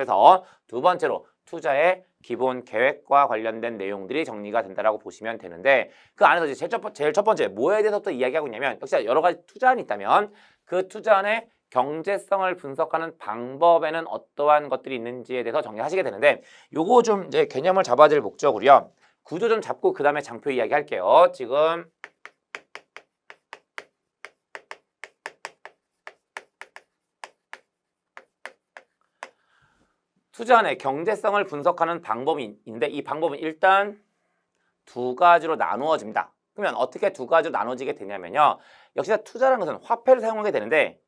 그래서 두 번째로 투자의 기본 계획과 관련된 내용들이 정리가 된다라고 보시면 되는데 그 안에서 이제 제일 첫 번째 뭐에 대해서 또 이야기하고 있냐면 역시 여러 가지 투자안이 있다면 그 투자안의 경제성을 분석하는 방법에는 어떠한 것들이 있는지에 대해서 정리하시게 되는데 요거 좀 이제 개념을 잡아줄 목적으로요. 구조 좀 잡고 그 다음에 장표 이야기 할게요. 지금 투자안의 경제성을 분석하는 방법이 있는데 이 방법은 일단 두 가지로 나누어집니다. 그러면 어떻게 두 가지로 나눠지게 되냐면요. 역시나 투자라는 것은 화폐를 사용하게 되는데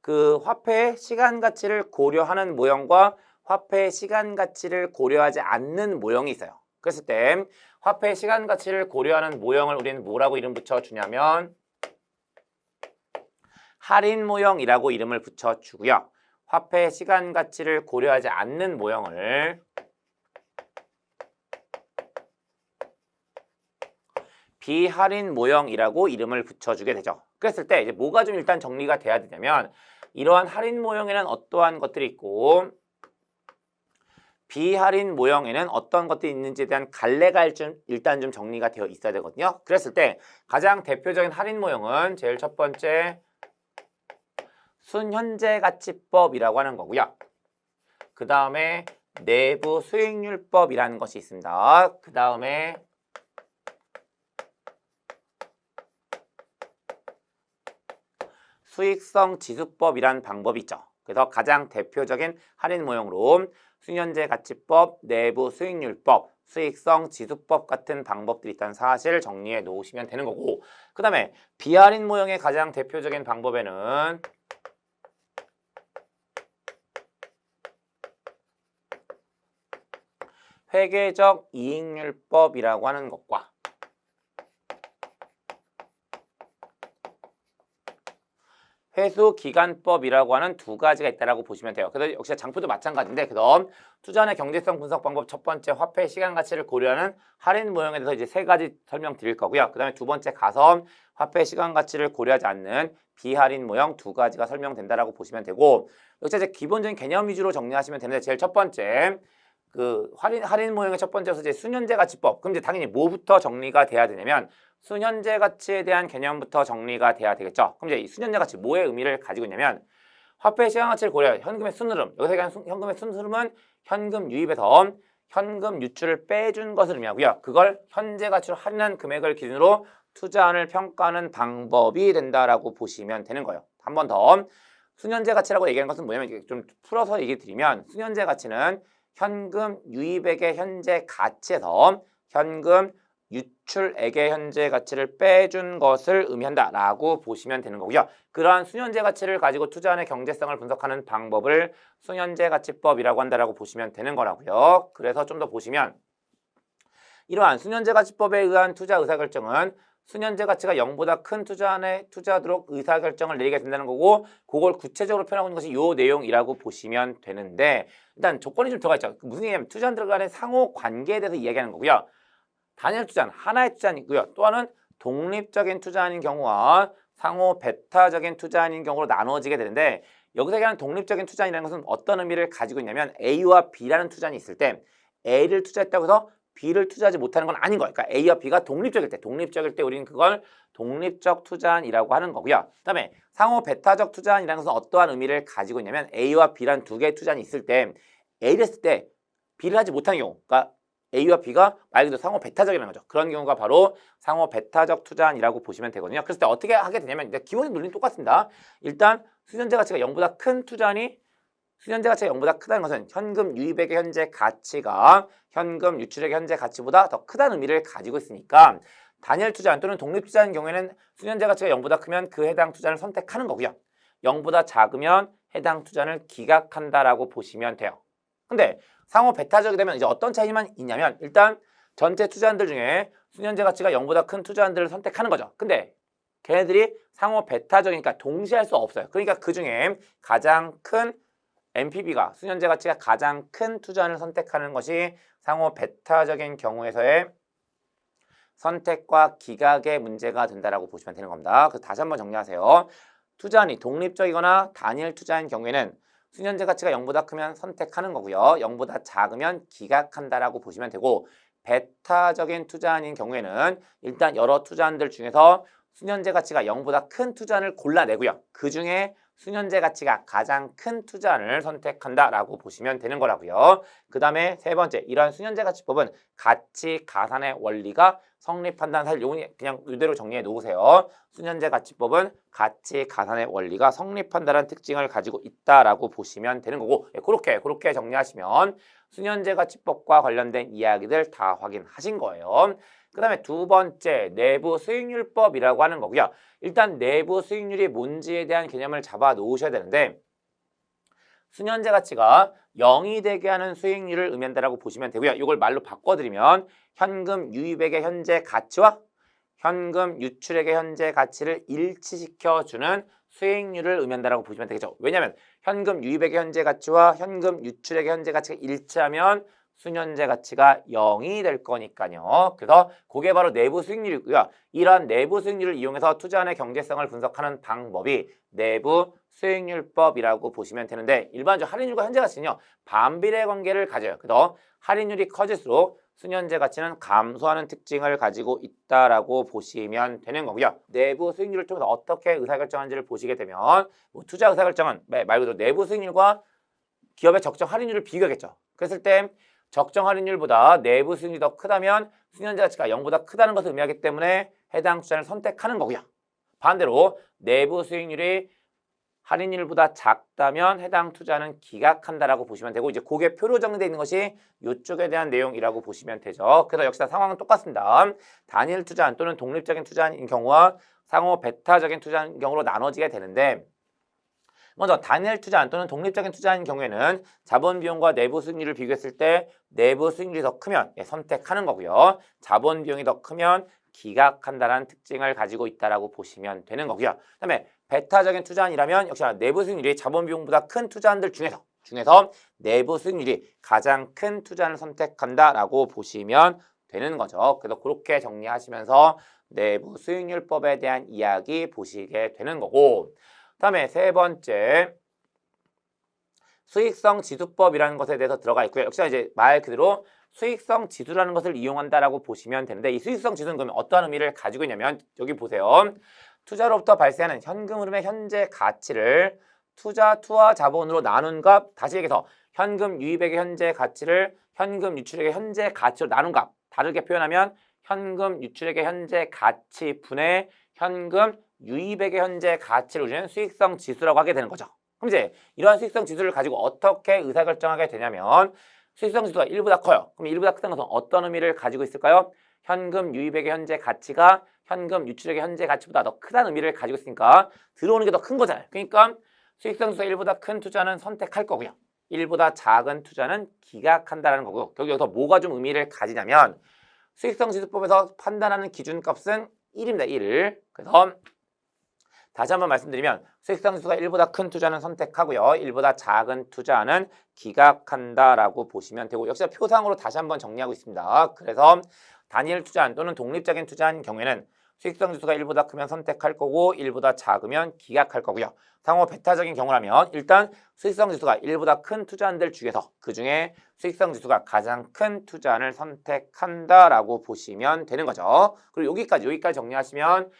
그 화폐의 시간 가치를 고려하는 모형과 화폐의 시간 가치를 고려하지 않는 모형이 있어요. 그랬을 때 화폐의 시간 가치를 고려하는 모형을 우리는 뭐라고 이름 붙여주냐면 할인 모형이라고 이름을 붙여주고요. 화폐의 시간 가치를 고려하지 않는 모형을 비할인 모형이라고 이름을 붙여주게 되죠. 그랬을 때 이제 뭐가 좀 일단 정리가 돼야 되냐면 이러한 할인 모형에는 어떠한 것들이 있고 비할인 모형에는 어떤 것들이 있는지에 대한 갈래가 일단 좀 정리가 되어 있어야 되거든요. 그랬을 때 가장 대표적인 할인 모형은 제일 첫 번째 순현재가치법이라고 하는 거고요. 그 다음에 내부 수익률법이라는 것이 있습니다. 그 다음에 수익성 지수법이라는 방법이 있죠. 그래서 가장 대표적인 할인 모형으로 순현재가치법, 내부 수익률법, 수익성 지수법 같은 방법들이 있다는 사실을 정리해 놓으시면 되는 거고 그 다음에 비할인 모형의 가장 대표적인 방법에는 회계적 이익률법이라고 하는 것과 회수기간법이라고 하는 두 가지가 있다고 보시면 돼요. 그래서 역시 장표도 마찬가지인데 그럼 투자안의 경제성 분석 방법 첫 번째 화폐 시간 가치를 고려하는 할인 모형에 대해서 이제 세 가지 설명드릴 거고요. 그 다음에 두 번째 가섬 화폐 시간 가치를 고려하지 않는 비할인 모형 두 가지가 설명된다라고 보시면 되고 역시 이제 기본적인 개념 위주로 정리하시면 되는데 제일 첫 번째 그 할인 모형의 첫 번째로서 이제 순현재 가치법. 그럼 이제 당연히 뭐부터 정리가 돼야 되냐면 순현재 가치에 대한 개념부터 정리가 돼야 되겠죠. 그럼 이제 이 순현재 가치 뭐의 의미를 가지고 있냐면 화폐의 시간 가치를 고려해 현금의 순흐름. 여기서 얘기하는 현금의 순흐름은 현금 유입에서 현금 유출을 빼준 것을 의미하고요. 그걸 현재 가치로 할인한 금액을 기준으로 투자안을 평가하는 방법이 된다라고 보시면 되는 거예요. 한 번 더 순현재 가치라고 얘기하는 것은 뭐냐면 좀 풀어서 얘기 드리면 순현재 가치는 현금 유입액의 현재 가치에서 현금 유출액의 현재 가치를 빼준 것을 의미한다라고 보시면 되는 거고요. 그러한 순현재 가치를 가지고 투자안의 경제성을 분석하는 방법을 순현재 가치법이라고 한다라고 보시면 되는 거라고요. 그래서 좀 더 보시면 이러한 순현재 가치법에 의한 투자 의사결정은 순현재 가치가 0보다 큰 투자안에 투자하도록 의사결정을 내리게 된다는 거고 그걸 구체적으로 표현하고 있는 것이 이 내용이라고 보시면 되는데 일단 조건이 좀 들어가 있죠. 무슨 얘기냐면 투자안들 간의 상호 관계에 대해서 이야기하는 거고요. 단일 투자안, 하나의 투자안이고요. 또 하나는 독립적인 투자안인 경우와 상호 배타적인 투자안인 경우로 나누어지게 되는데 여기서 얘기하는 독립적인 투자안이라는 것은 어떤 의미를 가지고 있냐면 A와 B라는 투자안이 있을 때 A를 투자했다고 해서 B를 투자하지 못하는 건 아닌 거예요. 그러니까 A와 B가 독립적일 때 우리는 그걸 독립적 투자안이라고 하는 거고요. 그다음에 상호 배타적 투자안이라는 것은 어떠한 의미를 가지고 있냐면 A와 B라는 두 개의 투자안이 있을 때 A를 했을 때 B를 하지 못하는 경우, 그러니까 A와 B가 말 그대로 상호 배타적이라는 거죠. 그런 경우가 바로 상호 배타적 투자안이라고 보시면 되거든요. 그랬을 때 어떻게 하게 되냐면 기본적인 논리는 똑같습니다. 일단 순현재 가치가 0보다 큰 투자안이 순현재 가치가 0보다 크다는 것은 현금 유입액의 현재 가치가 현금 유출액의 현재 가치보다 더 크다는 의미를 가지고 있으니까 단일 투자안 또는 독립 투자인 경우에는 순현재 가치가 0보다 크면 그 해당 투자를 선택하는 거고요. 0보다 작으면 해당 투자를 기각한다라고 보시면 돼요. 근데 상호 배타적이 되면 이제 어떤 차이만 있냐면 일단 전체 투자안들 중에 순현재 가치가 0보다 큰 투자안들을 선택하는 거죠. 근데 걔네들이 상호 배타적이니까 동시에 할 수 없어요. 그러니까 그 중에 가장 큰 NPV가 순현재 가치가 가장 큰 투자안을 선택하는 것이 상호 배타적인 경우에서의 선택과 기각의 문제가 된다라고 보시면 되는 겁니다. 그래서 다시 한번 정리하세요. 투자안이 독립적이거나 단일 투자인 경우에는 수년제 가치가 0보다 크면 선택하는 거고요. 0보다 작으면 기각한다라고 보시면 되고 배타적인 투자안인 경우에는 일단 여러 투자안들 중에서 수년제 가치가 0보다 큰 투자안을 골라내고요. 그 중에 수년제 가치가 가장 큰 투자안을 선택한다라고 보시면 되는 거라고요. 그 다음에 세 번째, 이러한 수년제 가치법은 가치 가산의 원리가 성립한다는 사실 요건 그냥 이대로 정리해 놓으세요. 수년제 가치법은 가치 가산의 원리가 성립한다는 특징을 가지고 있다라고 보시면 되는 거고 그렇게 정리하시면 수년제 가치법과 관련된 이야기들 다 확인하신 거예요. 그 다음에 두 번째, 내부 수익률법이라고 하는 거고요. 일단 내부 수익률이 뭔지에 대한 개념을 잡아 놓으셔야 되는데 수년제 가치가 0이 되게 하는 수익률을 의미한다라고 보시면 되고요. 이걸 말로 바꿔드리면 현금 유입액의 현재 가치와 현금 유출액의 현재 가치를 일치시켜주는 수익률을 의미한다라고 보시면 되겠죠. 왜냐하면 현금 유입액의 현재 가치와 현금 유출액의 현재 가치가 일치하면 수년제 가치가 0이 될 거니까요. 그래서 그게 바로 내부 수익률이고요. 이러한 내부 수익률을 이용해서 투자안의 경제성을 분석하는 방법이 내부 수익률법이라고 보시면 되는데 일반적으로 할인율과 현재 가치는요. 반비례 관계를 가져요. 그래서 할인율이 커질수록 수년제 가치는 감소하는 특징을 가지고 있다라고 보시면 되는 거고요. 내부 수익률을 통해서 어떻게 의사결정하는지를 보시게 되면 투자 의사결정은 말 그대로 내부 수익률과 기업의 적정 할인율을 비교하겠죠. 그랬을 때 적정 할인율보다 내부 수익률이 더 크다면 수년제 가치가 0보다 크다는 것을 의미하기 때문에 해당 투자를 선택하는 거고요. 반대로 내부 수익률이 할인율보다 작다면 해당 투자는 기각한다라고 보시면 되고 이제 그게 표로 정리되어 있는 것이 이쪽에 대한 내용이라고 보시면 되죠. 그래서 역시나 상황은 똑같습니다. 단일 투자안 또는 독립적인 투자안인 경우와 상호 배타적인 투자인 경우로 나눠지게 되는데 먼저 단일 투자안 또는 독립적인 투자인 경우에는 자본 비용과 내부 수익률을 비교했을 때 내부 수익률이 더 크면 선택하는 거고요. 자본 비용이 더 크면 기각한다는 특징을 가지고 있다라고 보시면 되는 거고요. 그다음에 배타적인 투자안이라면 역시나 내부 수익률이 자본 비용보다 큰 투자안들 중에서 내부 수익률이 가장 큰 투자안을 선택한다라고 보시면 되는 거죠. 그래서 그렇게 정리하시면서 내부 수익률법에 대한 이야기 보시게 되는 거고 다음에 세 번째 수익성 지수법이라는 것에 대해서 들어가 있고요. 역시나 이제 말 그대로 수익성 지수라는 것을 이용한다라고 보시면 되는데 이 수익성 지수는 그러면 어떠한 의미를 가지고 있냐면 여기 보세요. 투자로부터 발생하는 현금 흐름의 현재 가치를 투하 자본으로 나눈 값 다시 얘기해서 현금 유입액의 현재 가치를 현금 유출액의 현재 가치로 나눈 값 다르게 표현하면 현금 유출액의 현재 가치 분의 현금 유입액의 현재 가치를 우리는 수익성 지수라고 하게 되는 거죠. 그럼 이제 이러한 수익성 지수를 가지고 어떻게 의사결정하게 되냐면 수익성 지수가 1보다 커요. 그럼 1보다 크다는 것은 어떤 의미를 가지고 있을까요? 현금 유입액의 현재 가치가 현금 유출액의 현재 가치보다 더 크다는 의미를 가지고 있으니까 들어오는 게 더 큰 거잖아요. 그러니까 수익성 지수가 1보다 큰 투자는 선택할 거고요. 1보다 작은 투자는 기각한다는 거고 여기서 뭐가 좀 의미를 가지냐면 수익성 지수법에서 판단하는 기준값은 1입니다. 1. 그래서 다시 한번 말씀드리면 수익성 지수가 1보다 큰 투자는 선택하고요. 1보다 작은 투자는 기각한다라고 보시면 되고 역시 표상으로 다시 한번 정리하고 있습니다. 그래서 단일 투자안 또는 독립적인 투자인 경우에는 수익성 지수가 1보다 크면 선택할 거고 1보다 작으면 기각할 거고요. 상호 배타적인 경우라면 일단 수익성 지수가 1보다 큰 투자안들 중에서 그중에 수익성 지수가 가장 큰 투자안을 선택한다라고 보시면 되는 거죠. 그리고 여기까지 정리하시면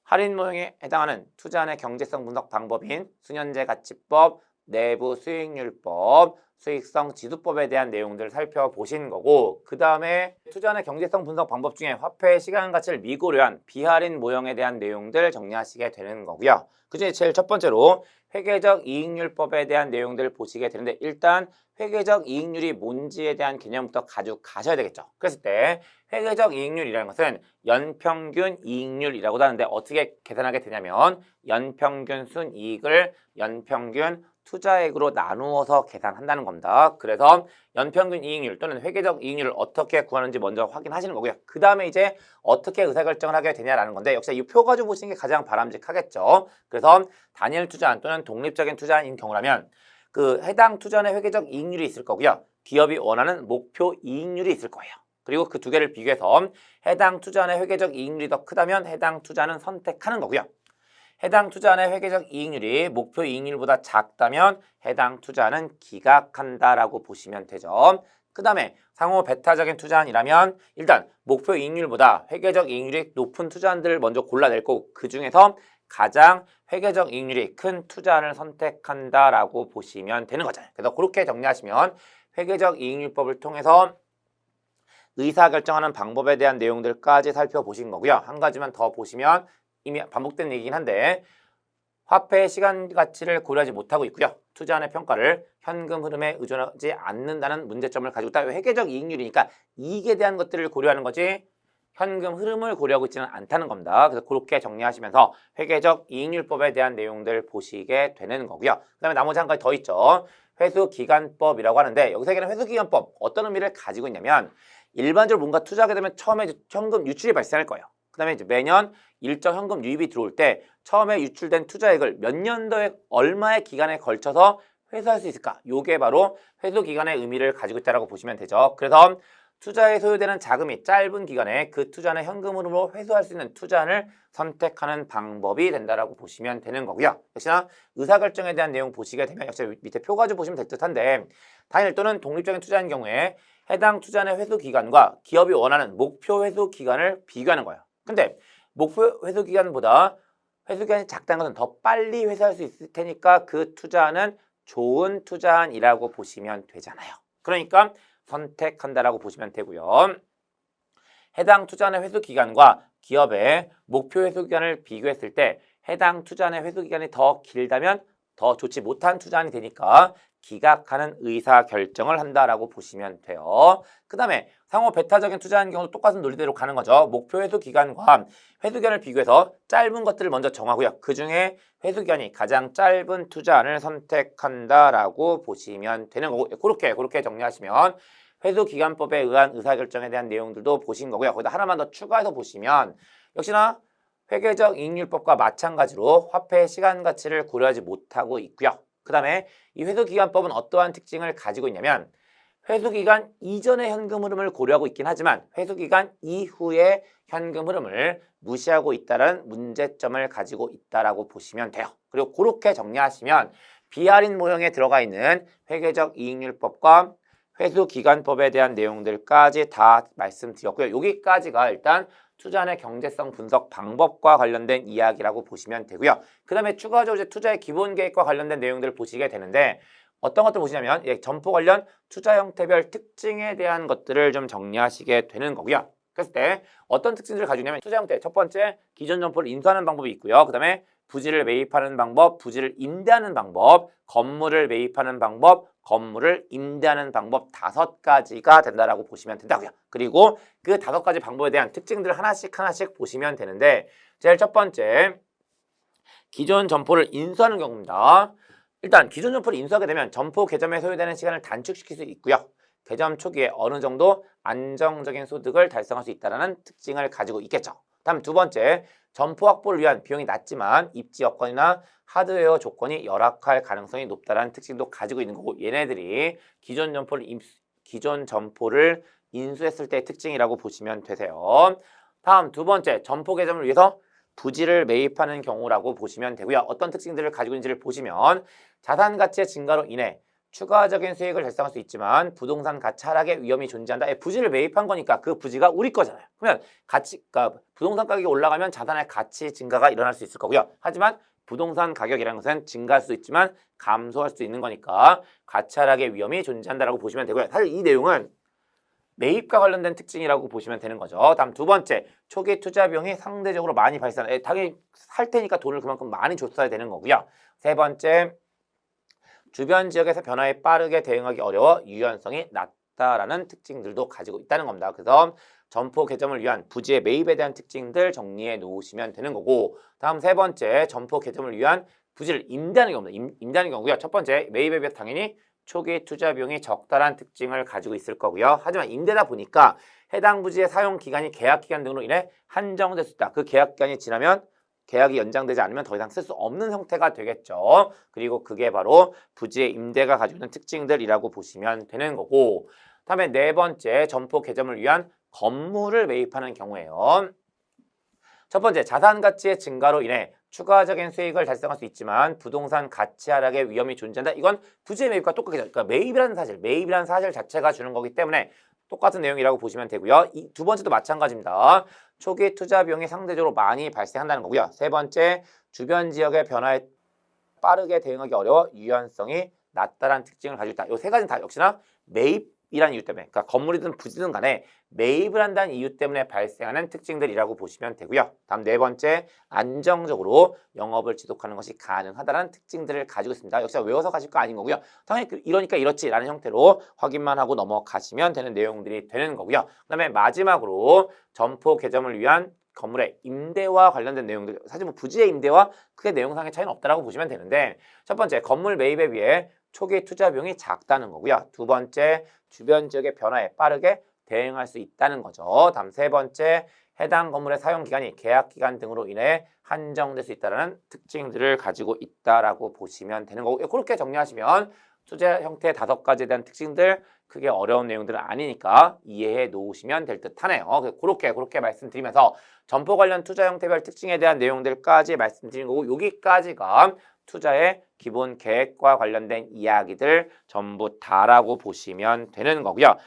할인 모형에 해당하는 투자안의 경제성 분석 방법인 수년제 가치법, 내부 수익률법, 수익성 지수법에 대한 내용들을 살펴보신 거고 그 다음에 투자안의 경제성 분석 방법 중에 화폐의 시간 가치를 미고려한 비할인 모형에 대한 내용들 정리하시게 되는 거고요. 그중에 제일 첫 번째로 회계적 이익률법에 대한 내용들을 보시게 되는데 일단 회계적 이익률이 뭔지에 대한 개념부터 가지고 가셔야 되겠죠. 그랬을 때 회계적 이익률이라는 것은 연평균 이익률이라고 하는데 어떻게 계산하게 되냐면 연평균 순이익을 연평균 투자액으로 나누어서 계산한다는 겁니다. 그래서 연평균 이익률 또는 회계적 이익률을 어떻게 구하는지 먼저 확인하시는 거고요. 그 다음에 이제 어떻게 의사결정을 하게 되냐라는 건데 역시 이 표 가지고 보시는 게 가장 바람직하겠죠. 그래서 단일 투자안 또는 독립적인 투자안인 경우라면 그 해당 투자안의 회계적 이익률이 있을 거고요. 기업이 원하는 목표 이익률이 있을 거예요. 그리고 그 두 개를 비교해서 해당 투자안의 회계적 이익률이 더 크다면 해당 투자는 선택하는 거고요. 해당 투자안의 회계적 이익률이 목표 이익률보다 작다면 해당 투자는 기각한다라고 보시면 되죠. 그 다음에 상호 배타적인 투자안이라면 일단 목표 이익률보다 회계적 이익률이 높은 투자안들을 먼저 골라낼 거고 그 중에서 가장 회계적 이익률이 큰 투자안을 선택한다라고 보시면 되는 거잖아요. 그래서 그렇게 정리하시면 회계적 이익률법을 통해서 의사결정하는 방법에 대한 내용들까지 살펴보신 거고요. 한 가지만 더 보시면 이미 반복된 얘기긴 한데 화폐의 시간 가치를 고려하지 못하고 있고요. 투자안의 평가를 현금 흐름에 의존하지 않는다는 문제점을 가지고 있다. 회계적 이익률이니까 이익에 대한 것들을 고려하는 거지 현금 흐름을 고려하고 있지는 않다는 겁니다. 그래서 그렇게 정리하시면서 회계적 이익률법에 대한 내용들 보시게 되는 거고요. 그 다음에 나머지 한 가지 더 있죠. 회수기간법이라고 하는데 여기서 얘기하는 회수기간법 어떤 의미를 가지고 있냐면 일반적으로 뭔가 투자하게 되면 처음에 현금 유출이 발생할 거예요. 그 다음에 이제 매년 일정 현금 유입이 들어올 때 처음에 유출된 투자액을 몇 년도에 얼마의 기간에 걸쳐서 회수할 수 있을까? 요게 바로 회수기간의 의미를 가지고 있다고 보시면 되죠. 그래서 투자에 소요되는 자금이 짧은 기간에 그 투자는 현금으로 회수할 수 있는 투자안을 선택하는 방법이 된다라고 보시면 되는 거고요. 역시나 의사결정에 대한 내용 보시게 되면 역시 밑에 표 가지고 보시면 될 듯한데 단일 또는 독립적인 투자인 경우에 해당 투자안의 회수 기간과 기업이 원하는 목표 회수 기간을 비교하는 거예요. 근데 목표 회수 기간보다 회수 기간이 작다는 것은 더 빨리 회수할 수 있을 테니까 그 투자안은 좋은 투자안이라고 보시면 되잖아요. 그러니까 선택한다라고 보시면 되고요. 해당 투자안의 회수 기간과 기업의 목표 회수 기간을 비교했을 때 해당 투자안의 회수 기간이 더 길다면 더 좋지 못한 투자안이 되니까 기각하는 의사 결정을 한다라고 보시면 돼요. 그 다음에 상호 배타적인 투자하는 경우도 똑같은 논리대로 가는 거죠. 목표 회수 기간과 회수 기간을 비교해서 짧은 것들을 먼저 정하고요. 그 중에 회수 기간이 가장 짧은 투자안을 선택한다라고 보시면 되는 거고 그렇게 정리하시면 회수기간법에 의한 의사결정에 대한 내용들도 보신 거고요. 거기다 하나만 더 추가해서 보시면 역시나 회계적 이익률법과 마찬가지로 화폐의 시간 가치를 고려하지 못하고 있고요. 그 다음에 이 회수기간법은 어떠한 특징을 가지고 있냐면 회수기간 이전의 현금 흐름을 고려하고 있긴 하지만 회수기간 이후의 현금 흐름을 무시하고 있다는 문제점을 가지고 있다라고 보시면 돼요. 그리고 그렇게 정리하시면 비할인 모형에 들어가 있는 회계적 이익률법과 회수기간법에 대한 내용들까지 다 말씀드렸고요. 여기까지가 일단 투자안의 경제성 분석 방법과 관련된 이야기라고 보시면 되고요. 그 다음에 추가적으로 이제 투자의 기본 계획과 관련된 내용들을 보시게 되는데 어떤 것들 보시냐면 점포 관련 투자 형태별 특징에 대한 것들을 좀 정리하시게 되는 거고요. 그랬을 때 어떤 특징들을 가지고 있냐면 투자 형태 첫 번째 기존 점포를 인수하는 방법이 있고요. 그 다음에 부지를 매입하는 방법, 부지를 임대하는 방법, 건물을 매입하는 방법, 건물을 임대하는 방법 5가지가 된다라고 보시면 된다고요. 그리고 그 5가지 방법에 대한 특징들을 하나씩 보시면 되는데 제일 첫 번째 기존 점포를 인수하는 경우입니다. 일단 기존 점포를 인수하게 되면 점포 개점에 소요되는 시간을 단축시킬 수 있고요. 개점 초기에 어느 정도 안정적인 소득을 달성할 수 있다는 특징을 가지고 있겠죠. 다음 두 번째, 점포 확보를 위한 비용이 낮지만 입지 여건이나 하드웨어 조건이 열악할 가능성이 높다는 특징도 가지고 있는 거고 얘네들이 기존 점포를 인수했을 때의 특징이라고 보시면 되세요. 다음 두 번째, 점포 개점을 위해서 부지를 매입하는 경우라고 보시면 되고요. 어떤 특징들을 가지고 있는지를 보시면 자산 가치의 증가로 인해 추가적인 수익을 달성할 수 있지만 부동산 가치 하락의 위험이 존재한다. 부지를 매입한 거니까 그 부지가 우리 거잖아요. 그러면 그러니까 부동산 가격이 올라가면 자산의 가치 증가가 일어날 수 있을 거고요. 하지만 부동산 가격이라는 것은 증가할 수 있지만 감소할 수 있는 거니까 가치 하락의 위험이 존재한다라고 보시면 되고요. 사실 이 내용은 매입과 관련된 특징이라고 보시면 되는 거죠. 다음 두 번째, 초기 투자 비용이 상대적으로 많이 발생하는 당연히 살 테니까 돈을 그만큼 많이 줬어야 되는 거고요. 세 번째, 주변 지역에서 변화에 빠르게 대응하기 어려워 유연성이 낮다라는 특징들도 가지고 있다는 겁니다. 그래서 점포 개점을 위한 부지의 매입에 대한 특징들 정리해 놓으시면 되는 거고 다음 세 번째, 점포 개점을 위한 부지를 임대하는 경우입니다. 임대하는 경우고요. 첫 번째, 매입에 비해 당연히 초기 투자 비용이 적다란 특징을 가지고 있을 거고요. 하지만 임대다 보니까 해당 부지의 사용 기간이 계약 기간 등으로 인해 한정될 수 있다. 그 계약 기간이 지나면 계약이 연장되지 않으면 더 이상 쓸 수 없는 형태가 되겠죠. 그리고 그게 바로 부지의 임대가 가지고 있는 특징들이라고 보시면 되는 거고 다음에 네 번째, 점포 개점을 위한 건물을 매입하는 경우에요. 첫 번째, 자산 가치의 증가로 인해 추가적인 수익을 달성할 수 있지만 부동산 가치 하락의 위험이 존재한다. 이건 부지의 매입과 똑같겠죠. 그러니까 매입이라는 사실 자체가 주는 거기 때문에 똑같은 내용이라고 보시면 되고요. 이 두 번째도 마찬가지입니다. 초기 투자 비용이 상대적으로 많이 발생한다는 거고요. 세 번째, 주변 지역의 변화에 빠르게 대응하기 어려워 유연성이 낮다라는 특징을 가지고 있다. 이 세 가지는 다 역시나 매입이라는 이유 때문에, 그러니까 건물이든 부지든 간에 매입을 한다는 이유 때문에 발생하는 특징들이라고 보시면 되고요. 다음 네 번째, 안정적으로 영업을 지속하는 것이 가능하다는 특징들을 가지고 있습니다. 역시 외워서 가실 거 아닌 거고요. 당연히 이러니까 이렇지라는 형태로 확인만 하고 넘어가시면 되는 내용들이 되는 거고요. 그 다음에 마지막으로 점포 개점을 위한 건물의 임대와 관련된 내용들, 사실 뭐 부지의 임대와 크게 내용상의 차이는 없다라고 보시면 되는데, 첫 번째, 건물 매입에 비해 초기 투자 비용이 작다는 거고요. 두 번째, 주변 지역의 변화에 빠르게 대응할 수 있다는 거죠. 다음 세 번째, 해당 건물의 사용 기간이 계약 기간 등으로 인해 한정될 수 있다는 특징들을 가지고 있다라고 보시면 되는 거고, 그렇게 정리하시면 투자 형태의 5가지에 대한 특징들, 크게 어려운 내용들은 아니니까 이해해 놓으시면 될 듯 하네요. 그렇게 말씀드리면서 점포 관련 투자 형태별 특징에 대한 내용들까지 말씀드린 거고, 여기까지가 투자의 기본 계획과 관련된 이야기들 전부 다라고 보시면 되는 거고요.